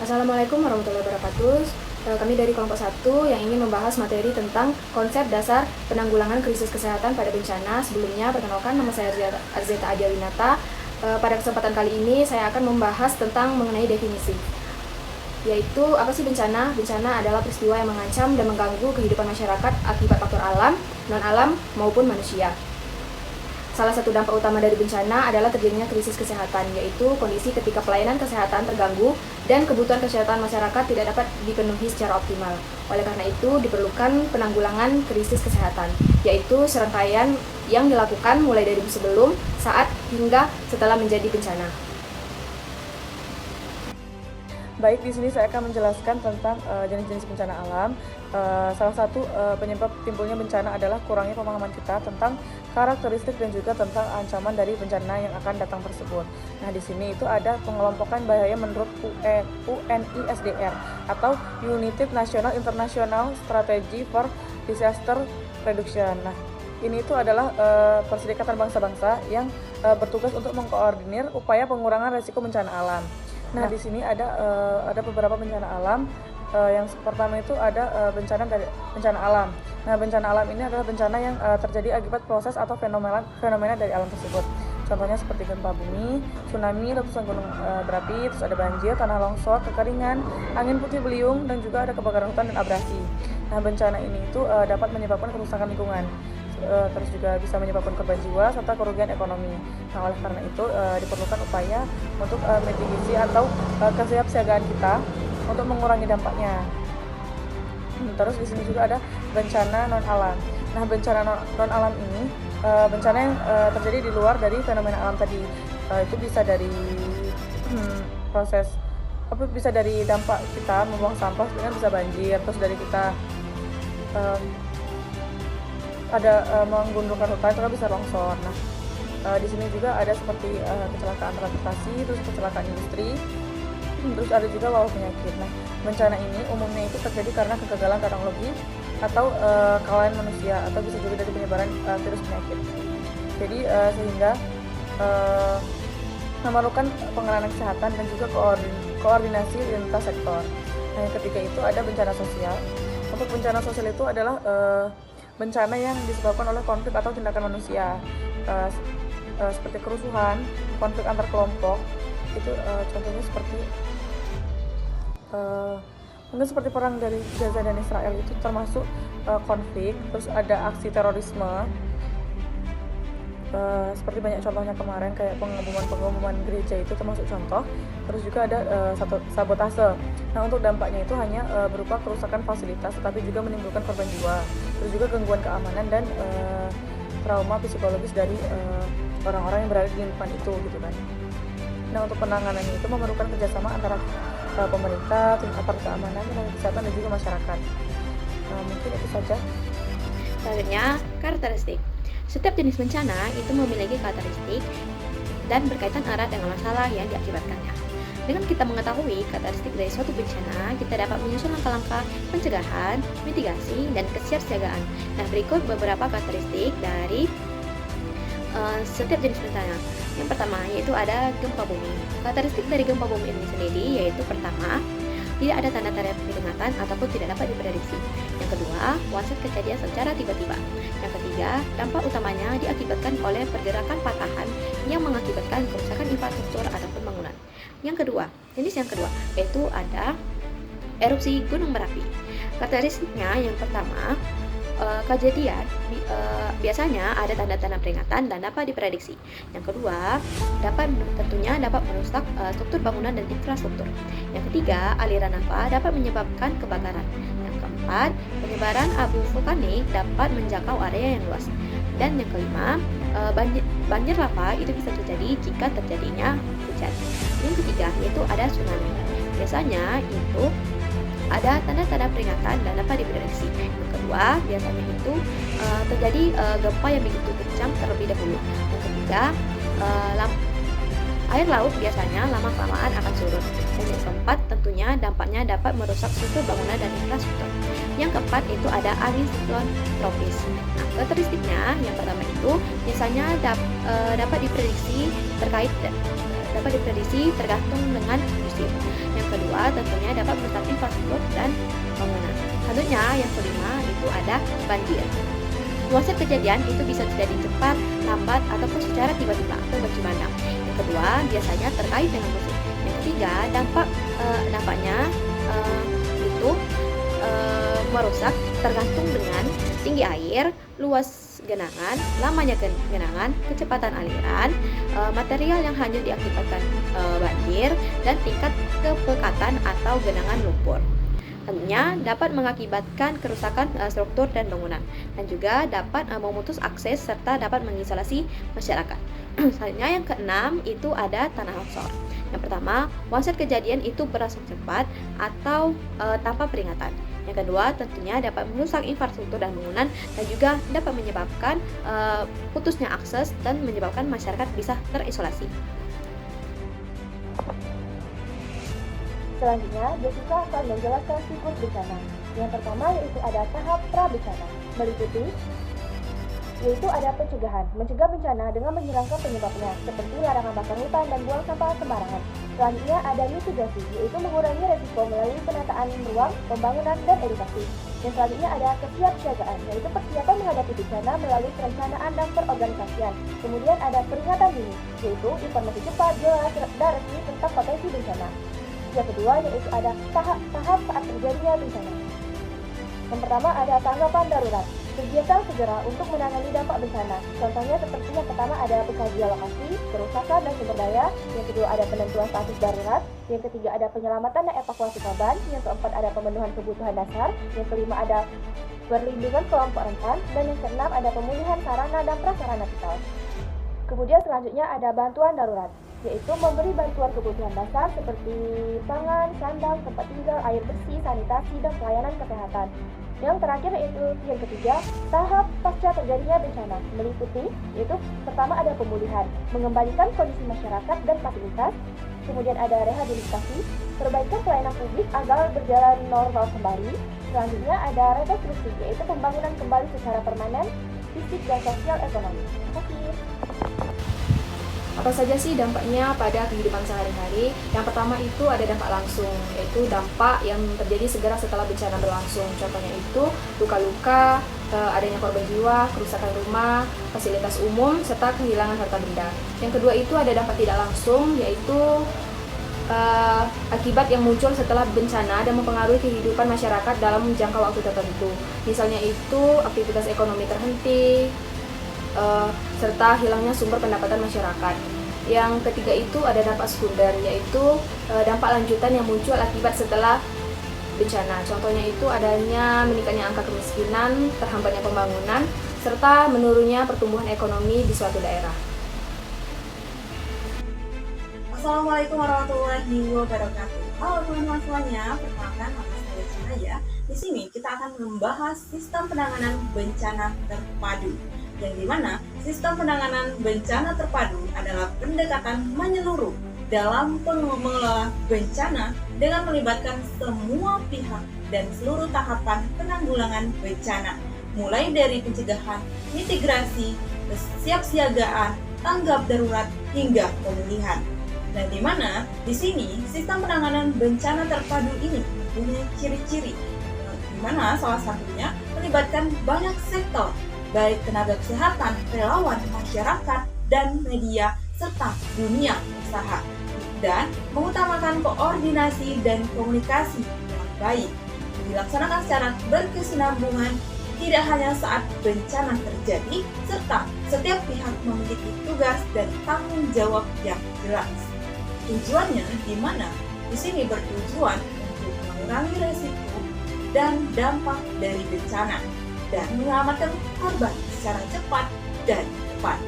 Assalamualaikum warahmatullahi wabarakatuh. Kami dari kelompok 1 yang ingin membahas materi tentang konsep dasar penanggulangan krisis kesehatan pada bencana. Sebelumnya, perkenalkan, nama saya Arzeta Adiawinata. Pada kesempatan kali ini, saya akan membahas tentang mengenai definisi. Yaitu, apa sih bencana? Bencana adalah peristiwa yang mengancam dan mengganggu kehidupan masyarakat akibat faktor alam, non-alam, maupun manusia. Salah satu dampak utama dari bencana adalah terjadinya krisis kesehatan, yaitu kondisi ketika pelayanan kesehatan terganggu dan kebutuhan kesehatan masyarakat tidak dapat dipenuhi secara optimal. Oleh karena itu, diperlukan penanggulangan krisis kesehatan, yaitu serangkaian yang dilakukan mulai dari sebelum, saat, hingga setelah menjadi bencana. Baik, di sini saya akan menjelaskan tentang jenis-jenis bencana alam. Salah satu penyebab timbulnya bencana adalah kurangnya pemahaman kita tentang karakteristik dan juga tentang ancaman dari bencana yang akan datang tersebut. Nah, di sini itu ada pengelompokan bahaya menurut UNISDR atau United National International Strategy for Disaster Reduction. Nah, ini itu adalah perserikatan bangsa-bangsa yang bertugas untuk mengkoordinir upaya pengurangan risiko bencana alam. Nah, di sini ada beberapa bencana alam. Yang pertama itu ada bencana alam. Nah, bencana alam ini adalah bencana yang terjadi akibat proses atau fenomena dari alam tersebut. Contohnya seperti gempa bumi, tsunami, letusan gunung berapi, terus ada banjir, tanah longsor, kekeringan, angin puting beliung, dan juga ada kebakaran hutan dan abrasi. Nah, bencana ini itu dapat menyebabkan kerusakan lingkungan. Terus juga bisa menyebabkan korban jiwa serta kerugian ekonomi. Nah, oleh karena itu diperlukan upaya untuk mitigasi atau kesiapsiagaan kita untuk mengurangi dampaknya. Terus di sini juga ada bencana non alam. Nah, bencana non alam ini bencana yang terjadi di luar dari fenomena alam tadi. Itu bisa dari bisa dari dampak kita membuang sampah, sebenarnya bisa banjir, terus dari kita ada menggundulkan hutan, itu kan bisa longsor. Nah, di sini juga ada seperti kecelakaan transportasi, terus kecelakaan industri, terus ada juga wabah penyakit. Nah, bencana ini umumnya itu terjadi karena kegagalan teknologi atau kelalaian manusia, atau bisa juga dari penyebaran virus penyakit. Jadi sehingga memerlukan pengenalan kesehatan dan juga koordinasi lintas sektor. Nah, yang ketiga itu ada bencana sosial. Untuk bencana sosial itu adalah bencana yang disebabkan oleh konflik atau tindakan manusia, seperti kerusuhan, konflik antar kelompok. Itu contohnya seperti mungkin seperti perang dari Gaza dan Israel, itu termasuk konflik. Terus ada aksi terorisme, seperti banyak contohnya kemarin, kayak pengeboman gereja, itu termasuk contoh. Terus juga ada sabotase. Nah, untuk dampaknya itu hanya berupa kerusakan fasilitas, tetapi juga menimbulkan korban jiwa. Terus juga gangguan keamanan dan trauma psikologis dari orang-orang yang berada di lingkungan itu, gitu kan. Nah, untuk penanganannya itu memerlukan kerjasama antara pemerintah, tim aparat keamanan, tenaga kesehatan, dan juga masyarakat. Mungkin itu saja. Selanjutnya, karakteristik. Setiap jenis bencana itu memiliki karakteristik dan berkaitan erat dengan masalah yang diakibatkannya. Dengan kita mengetahui karakteristik dari suatu bencana, kita dapat menyusun langkah-langkah pencegahan, mitigasi, dan kesiapsiagaan. Nah, berikut beberapa karakteristik dari setiap jenis bencana. Yang pertama yaitu ada gempa bumi. Karakteristik dari gempa bumi ini sendiri yaitu pertama, tidak ada tanda-tanda peringatan ataupun tidak dapat diprediksi. Yang kedua, onset kejadian secara tiba-tiba. Yang ketiga, dampak utamanya diakibatkan oleh pergerakan patahan yang mengakibatkan kerusakan infrastruktur ataupun bangunan. Jenis yang kedua yaitu ada erupsi gunung berapi. Karakteristiknya yang pertama, kejadian biasanya ada tanda-tanda peringatan dan dapat diprediksi. Yang kedua, tentunya dapat merusak struktur bangunan dan infrastruktur. Yang ketiga, aliran lava dapat menyebabkan kebakaran. Yang keempat, penyebaran abu vulkanik dapat menjangkau area yang luas. Dan yang kelima, banjir lava itu bisa terjadi jika terjadinya hujan. Yang ketiga yaitu ada tsunami. Biasanya itu ada tanda-tanda peringatan dan dapat diprediksi. Yang kedua, biasanya itu terjadi gempa yang begitu kencang terlebih dahulu. Yang ketiga, Air laut biasanya lama-kelamaan akan surut. Dan yang keempat, tentunya dampaknya dapat merusak struktur bangunan dan infrastruktur. Yang keempat itu ada angin siklon tropis. Nah, karakteristiknya yang pertama itu biasanya dapat diprediksi tergantung dengan musim. Yang kedua, tentunya dapat merusak infrastruktur dan bangunan. Selanjutnya, yang kelima itu ada banjir. Luasnya kejadian itu bisa terjadi cepat, lambat, ataupun secara tiba-tiba atau bercimandang. Yang kedua, biasanya terkait dengan musim. Yang ketiga, dampaknya itu merusak tergantung dengan tinggi air, luas genangan, lamanya genangan, kecepatan aliran, material yang hanyut diakibatkan banjir, dan tingkat kepekatan atau genangan lumpur. Tentunya dapat mengakibatkan kerusakan struktur dan bangunan, dan juga dapat memutus akses serta dapat mengisolasi masyarakat. Selanjutnya yang keenam itu ada tanah longsor. Yang pertama, onset kejadian itu berlangsung cepat atau tanpa peringatan. Yang kedua, tentunya dapat merusak infrastruktur dan bangunan, dan juga dapat menyebabkan putusnya akses dan menyebabkan masyarakat bisa terisolasi. Selanjutnya, Jessica akan menjelaskan siklus bencana. Yang pertama yaitu ada tahap pra-bencana, meliputi yaitu ada pencegahan, mencegah bencana dengan menghilangkan penyebabnya, seperti larangan bakar hutan dan buang sampah sembarangan. Selanjutnya ada mitigasi, yaitu mengurangi resiko melalui penataan ruang, pembangunan, dan edukasi. Yang selanjutnya ada kesiapsiagaan, yaitu persiapan menghadapi bencana melalui perencanaan dan perorganisasian. Kemudian ada peringatan dini, yaitu informasi cepat, jelas, dan resmi tentang potensi bencana. Yang kedua yaitu ada tahap saat terjadinya bencana. Yang pertama ada tanggapan darurat, kegiatan segera untuk menangani dampak bencana. Contohnya seperti yang pertama ada pengkajian lokasi, kerusakan dan sumber daya. Yang kedua ada penentuan status darurat. Yang ketiga ada penyelamatan dan evakuasi korban. Yang keempat ada pemenuhan kebutuhan dasar. Yang kelima ada perlindungan kelompok rentan. Dan yang keenam ada pemulihan sarana dan prasarana vital. Kemudian selanjutnya ada bantuan darurat, yaitu memberi bantuan kebutuhan dasar seperti pangan, sandang, tempat tinggal, air bersih, sanitasi, dan pelayanan kesehatan. Yang terakhir yaitu yang ketiga, tahap pasca terjadinya bencana, meliputi yaitu pertama ada pemulihan, mengembalikan kondisi masyarakat dan fasilitas, kemudian ada rehabilitasi, perbaikan pelayanan publik agar berjalan normal kembali. Selanjutnya ada rekonstruksi, yaitu pembangunan kembali secara permanen, fisik dan sosial ekonomi. Terima kasih. Apa saja sih dampaknya pada kehidupan sehari-hari? Yang pertama itu ada dampak langsung, yaitu dampak yang terjadi segera setelah bencana berlangsung. Contohnya itu luka-luka, adanya korban jiwa, kerusakan rumah, fasilitas umum, serta kehilangan harta benda. Yang kedua itu ada dampak tidak langsung, yaitu akibat yang muncul setelah bencana dan mempengaruhi kehidupan masyarakat dalam jangka waktu tertentu. Misalnya itu aktivitas ekonomi terhenti, serta hilangnya sumber pendapatan masyarakat. Yang ketiga itu ada dampak sekunder, yaitu dampak lanjutan yang muncul akibat setelah bencana. Contohnya itu adanya meningkatnya angka kemiskinan, terhambatnya pembangunan, serta menurunnya pertumbuhan ekonomi di suatu daerah. Assalamualaikum warahmatullahi wabarakatuh. Halo teman-teman semuanya, perkenalkan nama saya Cahaya. Di sini kita akan membahas sistem penanganan bencana terpadu, yang dimana sistem penanganan bencana terpadu adalah pendekatan menyeluruh dalam pengelola bencana dengan melibatkan semua pihak dan seluruh tahapan penanggulangan bencana, mulai dari pencegahan, mitigasi, kesiapsiagaan, tanggap darurat hingga pemulihan. Dan di mana di sini sistem penanganan bencana terpadu ini mempunyai ciri-ciri, di mana salah satunya melibatkan banyak sektor, baik tenaga kesehatan, relawan, masyarakat, dan media, serta dunia usaha, dan mengutamakan koordinasi dan komunikasi yang baik, dilaksanakan secara berkesinambungan, tidak hanya saat bencana terjadi, serta setiap pihak memiliki tugas dan tanggung jawab yang jelas. Tujuannya di mana di sini bertujuan untuk mengurangi resiko dan dampak dari bencana dan menyelamatkan korban secara cepat dan tepat.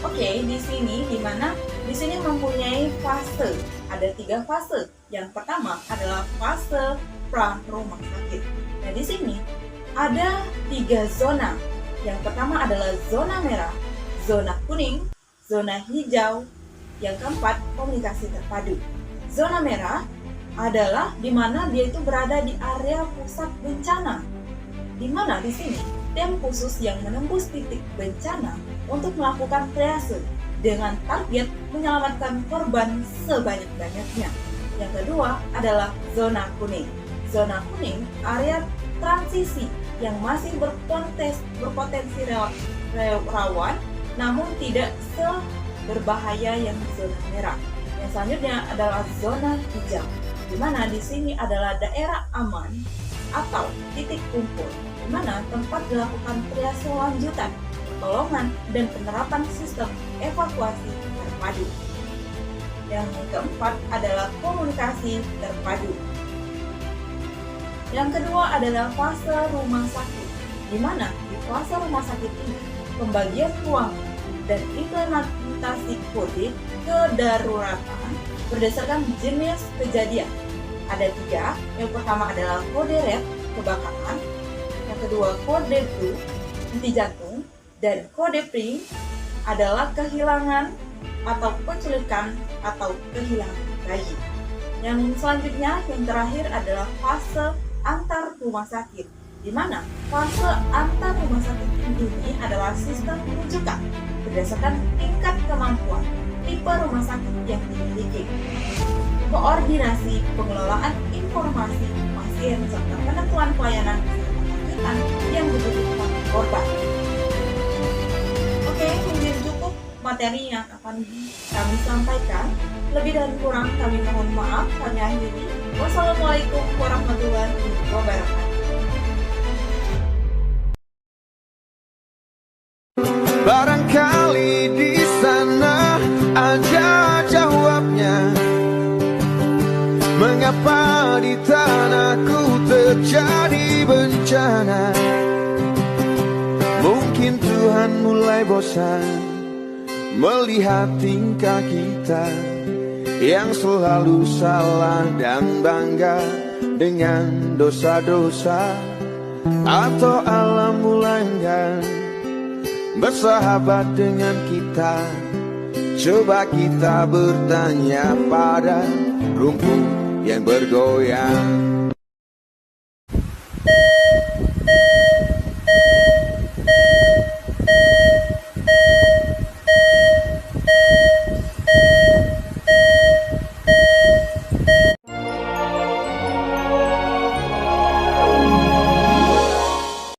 Oke, di sini mempunyai fase. Ada 3 fase. Yang pertama adalah fase pra rumah sakit. Nah, di sini ada 3 zona. Yang pertama adalah zona merah, zona kuning, zona hijau. Yang keempat, komunikasi terpadu. Zona merah adalah di mana dia itu berada di area pusat bencana. Di mana di sini tim khusus yang menembus titik bencana untuk melakukan triase dengan target menyelamatkan korban sebanyak-banyaknya. Yang kedua adalah zona kuning. Zona kuning area transisi yang masih berpotensi rawan, namun tidak berbahaya yang zona merah. Yang selanjutnya adalah zona hijau, di mana di sini adalah daerah aman atau titik kumpul, di mana tempat dilakukan triase lanjutan, pertolongan, dan penerapan sistem evakuasi terpadu. Yang keempat adalah komunikasi terpadu. Yang kedua adalah fase rumah sakit, di mana di fase rumah sakit ini pembagian ruang dan implementasi kode kedaruratan berdasarkan jenis kejadian. Ada 3, yang pertama adalah kode red, kebakaran, yang kedua kode blue, henti jantung, dan kode pink adalah kehilangan atau penculikan atau kehilangan bayi. Yang selanjutnya, yang terakhir adalah fase antar rumah sakit, di mana fase antar rumah sakit ini adalah sistem rujukan berdasarkan tingkat kemampuan tipe rumah sakit yang dimiliki, koordinasi pengelolaan informasi pasien serta penentuan pelayanan kesehatan yang dibutuhkan korban. Oke, mungkin cukup materi yang akan kami sampaikan. Lebih dan kurang kami mohon maaf. Kami akhiri. Wassalamualaikum warahmatullahi wabarakatuh. Barangkali di sana ada jawabnya, mengapa di tanahku terjadi bencana. Mungkin Tuhan mulai bosan melihat tingkah kita yang selalu salah dan bangga dengan dosa-dosa, atau alam mulai enggan bersahabat dengan kita. Coba kita bertanya pada rumput yang bergoyang.